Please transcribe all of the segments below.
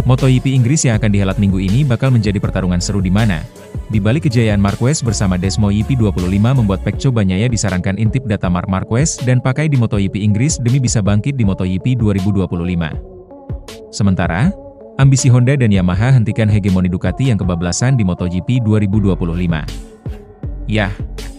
MotoGP Inggris yang akan dihelat minggu ini bakal menjadi pertarungan seru di mana, di balik kejayaan Marquez bersama Desmo YP25 membuat Pecco Bagnaia disarankan intip data Marc Marquez dan pakai di MotoGP Inggris demi bisa bangkit di MotoGP 2025. Sementara, ambisi Honda dan Yamaha hentikan hegemoni Ducati yang kebablasan di MotoGP 2025. Yah,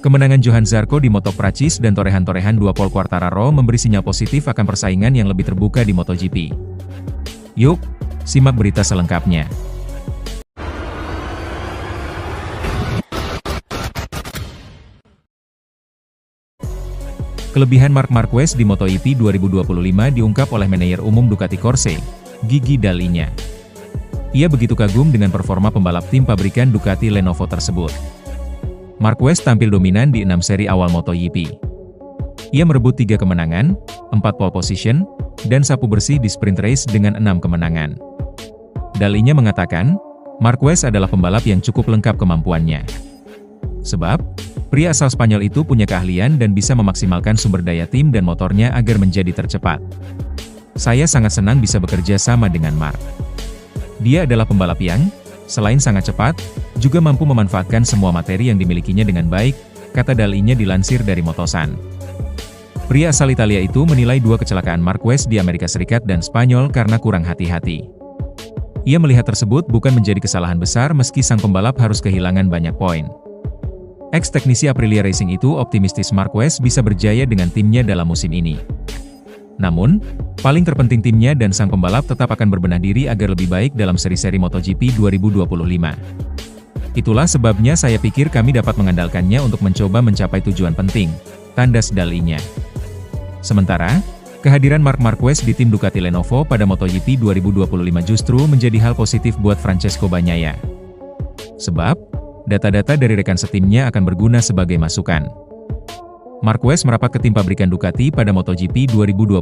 kemenangan Johan Zarco di Moto Prancis dan torehan-torehan dua Pol Quartararo memberi sinyal positif akan persaingan yang lebih terbuka di MotoGP. Yuk, simak berita selengkapnya. Kelebihan Marc Marquez di MotoGP 2025 diungkap oleh manajer umum Ducati Corse, Gigi Dall'Igna. Ia begitu kagum dengan performa pembalap tim pabrikan Ducati Lenovo tersebut. Marquez tampil dominan di 6 seri awal MotoGP. Ia merebut 3 kemenangan, 4 pole position, dan sapu bersih di sprint race dengan 6 kemenangan. Dall'Igna mengatakan, Marquez adalah pembalap yang cukup lengkap kemampuannya. Sebab, pria asal Spanyol itu punya keahlian dan bisa memaksimalkan sumber daya tim dan motornya agar menjadi tercepat. Saya sangat senang bisa bekerja sama dengan Marc. Dia adalah pembalap yang, selain sangat cepat, juga mampu memanfaatkan semua materi yang dimilikinya dengan baik, kata Dall'Igna dilansir dari Motosan. Pria asal Italia itu menilai 2 kecelakaan Marquez di Amerika Serikat dan Spanyol karena kurang hati-hati. Ia melihat tersebut bukan menjadi kesalahan besar meski sang pembalap harus kehilangan banyak poin. Ex-teknisi Aprilia Racing itu optimistis Marquez bisa berjaya dengan timnya dalam musim ini. Namun, paling terpenting timnya dan sang pembalap tetap akan berbenah diri agar lebih baik dalam seri-seri MotoGP 2025. Itulah sebabnya saya pikir kami dapat mengandalkannya untuk mencoba mencapai tujuan penting, tandas Dall'Igna. Sementara, kehadiran Marc Marquez di tim Ducati Lenovo pada MotoGP 2025 justru menjadi hal positif buat Francesco Bagnaia. Sebab, data-data dari rekan setimnya akan berguna sebagai masukan. Marquez merapat ke tim pabrikan Ducati pada MotoGP 2025.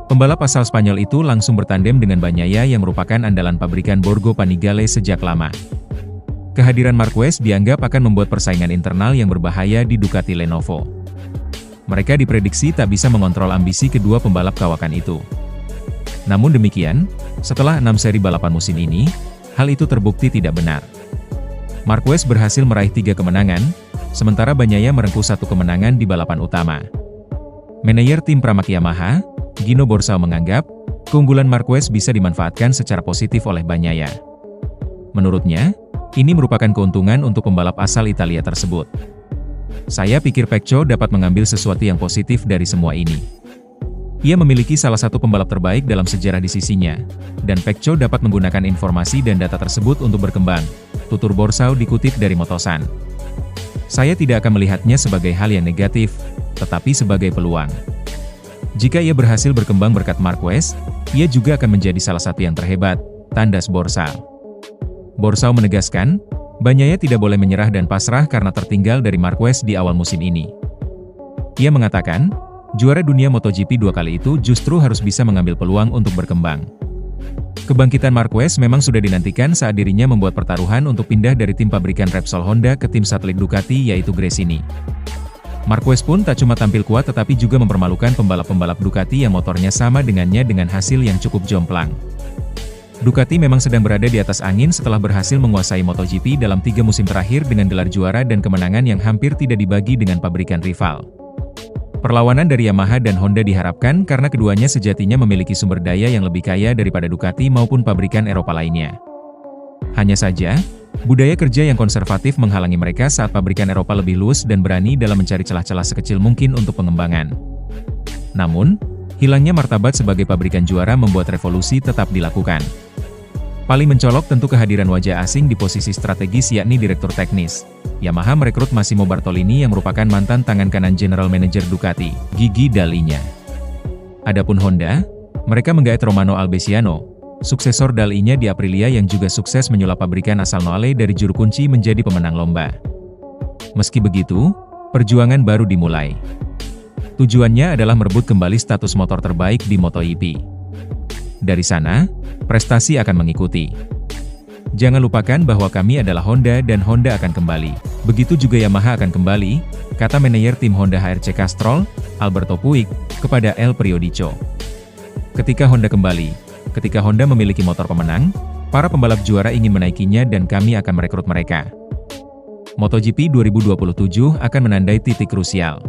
Pembalap asal Spanyol itu langsung bertandem dengan Bagnaia yang merupakan andalan pabrikan Borgo Panigale sejak lama. Kehadiran Marquez dianggap akan membuat persaingan internal yang berbahaya di Ducati Lenovo. Mereka diprediksi tak bisa mengontrol ambisi kedua pembalap kawakan itu. Namun demikian, setelah 6 seri balapan musim ini, hal itu terbukti tidak benar. Marquez berhasil meraih 3 kemenangan, sementara Bagnaia merengkuh 1 kemenangan di balapan utama. Manajer tim Pramac Yamaha, Gino Borsao menganggap, keunggulan Marquez bisa dimanfaatkan secara positif oleh Bagnaia. Menurutnya, ini merupakan keuntungan untuk pembalap asal Italia tersebut. Saya pikir Pecco dapat mengambil sesuatu yang positif dari semua ini. Ia memiliki salah satu pembalap terbaik dalam sejarah di sisinya, dan Pecco dapat menggunakan informasi dan data tersebut untuk berkembang, tutur Borsao dikutip dari Motosan. Saya tidak akan melihatnya sebagai hal yang negatif, tetapi sebagai peluang. Jika ia berhasil berkembang berkat Marquez, ia juga akan menjadi salah satu yang terhebat, tandas Borsao. Borsao menegaskan, Bagnaia tidak boleh menyerah dan pasrah karena tertinggal dari Marquez di awal musim ini. Ia mengatakan, juara dunia MotoGP 2 kali itu justru harus bisa mengambil peluang untuk berkembang. Kebangkitan Marquez memang sudah dinantikan saat dirinya membuat pertaruhan untuk pindah dari tim pabrikan Repsol Honda ke tim satelit Ducati yaitu Gresini. Marquez pun tak cuma tampil kuat tetapi juga mempermalukan pembalap-pembalap Ducati yang motornya sama dengannya dengan hasil yang cukup jomplang. Ducati memang sedang berada di atas angin setelah berhasil menguasai MotoGP dalam 3 musim terakhir dengan gelar juara dan kemenangan yang hampir tidak dibagi dengan pabrikan rival. Perlawanan dari Yamaha dan Honda diharapkan karena keduanya sejatinya memiliki sumber daya yang lebih kaya daripada Ducati maupun pabrikan Eropa lainnya. Hanya saja, budaya kerja yang konservatif menghalangi mereka saat pabrikan Eropa lebih luas dan berani dalam mencari celah-celah sekecil mungkin untuk pengembangan. Namun, hilangnya martabat sebagai pabrikan juara membuat revolusi tetap dilakukan. Paling mencolok tentu kehadiran wajah asing di posisi strategis yakni Direktur Teknis. Yamaha merekrut Massimo Bartolini yang merupakan mantan tangan kanan General Manager Ducati, Gigi Dall'Igna. Adapun Honda, mereka menggait Romano Albesiano, suksesor Dall'Igna di Aprilia yang juga sukses menyulap pabrikan asal Noale dari juru kunci menjadi pemenang lomba. Meski begitu, perjuangan baru dimulai. Tujuannya adalah merebut kembali status motor terbaik di MotoGP. Dari sana, prestasi akan mengikuti. Jangan lupakan bahwa kami adalah Honda dan Honda akan kembali. Begitu juga Yamaha akan kembali, kata manajer tim Honda HRC Castrol, Alberto Puig, kepada El Periodico. Ketika Honda kembali, Ketika Honda memiliki motor pemenang, para pembalap juara ingin menaikinya dan kami akan merekrut mereka. MotoGP 2027 akan menandai titik krusial.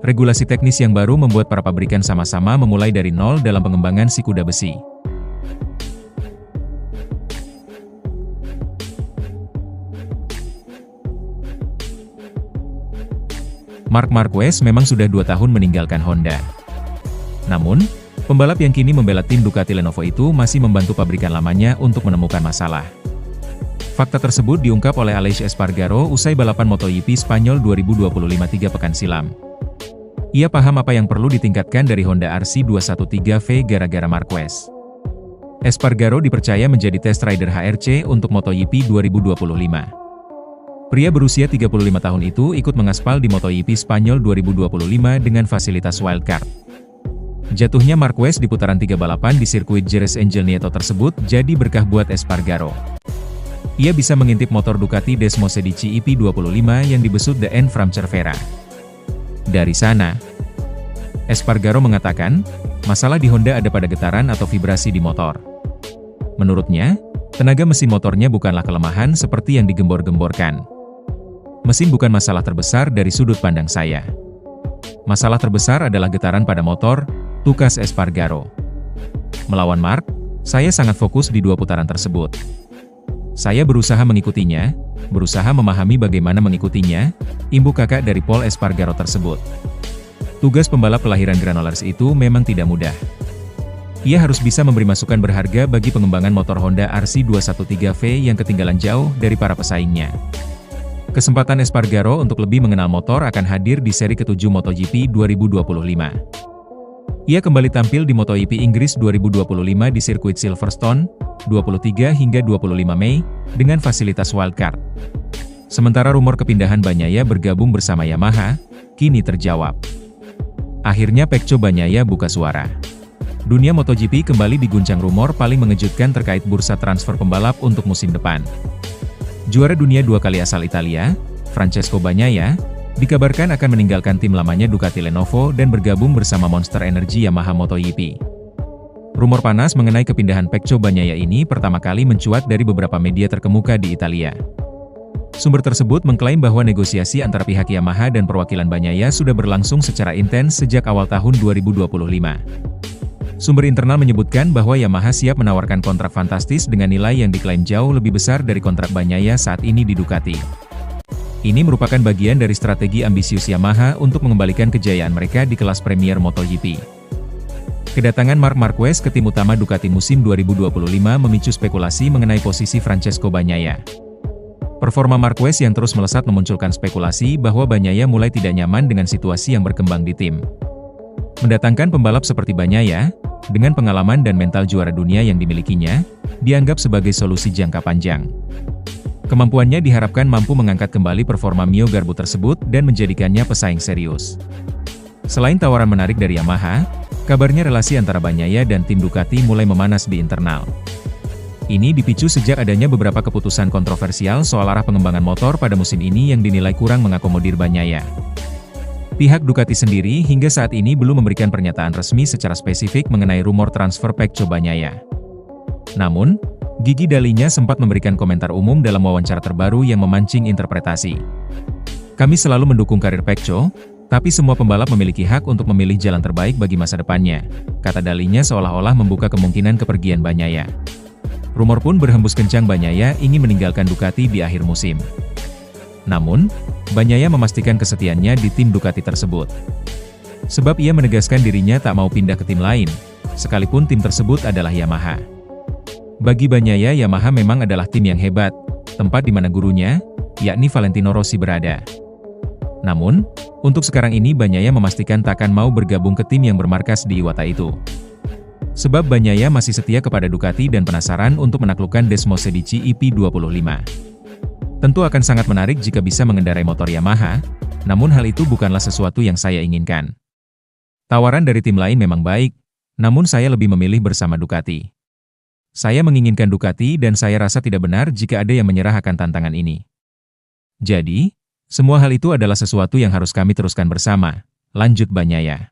Regulasi teknis yang baru membuat para pabrikan sama-sama memulai dari nol dalam pengembangan si kuda besi. Marc Marquez memang sudah 2 tahun meninggalkan Honda. Namun, pembalap yang kini membela tim Ducati Lenovo itu masih membantu pabrikan lamanya untuk menemukan masalah. Fakta tersebut diungkap oleh Aleix Espargaro usai balapan MotoGP Spanyol 2025 3 pekan silam. Ia paham apa yang perlu ditingkatkan dari Honda RC213V gara-gara Marquez. Espargaro dipercaya menjadi test rider HRC untuk MotoGP 2025. Pria berusia 35 tahun itu ikut mengaspal di MotoGP Spanyol 2025 dengan fasilitas wildcard. Jatuhnya Marquez di putaran 3 balapan di sirkuit Jerez Angel Nieto tersebut jadi berkah buat Espargaro. Ia bisa mengintip motor Ducati Desmosedici EP25 yang dibesut The End from Cervera. Dari sana, Espargaro mengatakan, masalah di Honda ada pada getaran atau vibrasi di motor. Menurutnya, tenaga mesin motornya bukanlah kelemahan seperti yang digembor-gemborkan. Mesin bukan masalah terbesar dari sudut pandang saya. Masalah terbesar adalah getaran pada motor, tukas Espargaro. Melawan Marc, saya sangat fokus di 2 putaran tersebut. Saya berusaha mengikutinya, berusaha memahami bagaimana mengikutinya, imbuk kakak dari Pol Espargaro tersebut. Tugas pembalap kelahiran Granollers itu memang tidak mudah. Ia harus bisa memberi masukan berharga bagi pengembangan motor Honda RC213V yang ketinggalan jauh dari para pesaingnya. Kesempatan Espargaro untuk lebih mengenal motor akan hadir di seri ke-7 MotoGP 2025. Ia kembali tampil di MotoGP Inggris 2025 di sirkuit Silverstone, 23 hingga 25 Mei, dengan fasilitas wildcard. Sementara rumor kepindahan Bagnaia bergabung bersama Yamaha, kini terjawab. Akhirnya Pecco Bagnaia buka suara. Dunia MotoGP kembali diguncang rumor paling mengejutkan terkait bursa transfer pembalap untuk musim depan. Juara dunia 2 kali asal Italia, Francesco Bagnaia, dikabarkan akan meninggalkan tim lamanya Ducati Lenovo dan bergabung bersama Monster Energy Yamaha MotoGP. Rumor panas mengenai kepindahan Pecco Bagnaia ini pertama kali mencuat dari beberapa media terkemuka di Italia. Sumber tersebut mengklaim bahwa negosiasi antara pihak Yamaha dan perwakilan Bagnaia sudah berlangsung secara intens sejak awal tahun 2025. Sumber internal menyebutkan bahwa Yamaha siap menawarkan kontrak fantastis dengan nilai yang diklaim jauh lebih besar dari kontrak Bagnaia saat ini di Ducati. Ini merupakan bagian dari strategi ambisius Yamaha untuk mengembalikan kejayaan mereka di kelas Premier MotoGP. Kedatangan Marc Marquez ke tim utama Ducati musim 2025 memicu spekulasi mengenai posisi Francesco Bagnaia. Performa Marquez yang terus melesat memunculkan spekulasi bahwa Bagnaia mulai tidak nyaman dengan situasi yang berkembang di tim. Mendatangkan pembalap seperti Bagnaia, dengan pengalaman dan mental juara dunia yang dimilikinya, dianggap sebagai solusi jangka panjang. Kemampuannya diharapkan mampu mengangkat kembali performa Mio Garbu tersebut dan menjadikannya pesaing serius. Selain tawaran menarik dari Yamaha, kabarnya relasi antara Bagnaia dan tim Ducati mulai memanas di internal. Ini dipicu sejak adanya beberapa keputusan kontroversial soal arah pengembangan motor pada musim ini yang dinilai kurang mengakomodir Bagnaia. Pihak Ducati sendiri hingga saat ini belum memberikan pernyataan resmi secara spesifik mengenai rumor transfer Pecco Bagnaia. Namun, Gigi Dalinya sempat memberikan komentar umum dalam wawancara terbaru yang memancing interpretasi. Kami selalu mendukung karir Pecco, tapi semua pembalap memiliki hak untuk memilih jalan terbaik bagi masa depannya, kata Dalinya seolah-olah membuka kemungkinan kepergian Bagnaia. Rumor pun berhembus kencang Bagnaia ingin meninggalkan Ducati di akhir musim. Namun, Bagnaia memastikan kesetiaannya di tim Ducati tersebut. Sebab ia menegaskan dirinya tak mau pindah ke tim lain, sekalipun tim tersebut adalah Yamaha. Bagi Bagnaia, Yamaha memang adalah tim yang hebat, tempat di mana gurunya, yakni Valentino Rossi berada. Namun, untuk sekarang ini Bagnaia memastikan takkan mau bergabung ke tim yang bermarkas di Iwata itu. Sebab Bagnaia masih setia kepada Ducati dan penasaran untuk menaklukkan Desmosedici EP25. Tentu akan sangat menarik jika bisa mengendarai motor Yamaha, namun hal itu bukanlah sesuatu yang saya inginkan. Tawaran dari tim lain memang baik, namun saya lebih memilih bersama Ducati. Saya menginginkan Ducati dan saya rasa tidak benar jika ada yang menyerah akan tantangan ini. Jadi, semua hal itu adalah sesuatu yang harus kami teruskan bersama, lanjut Bagnaia.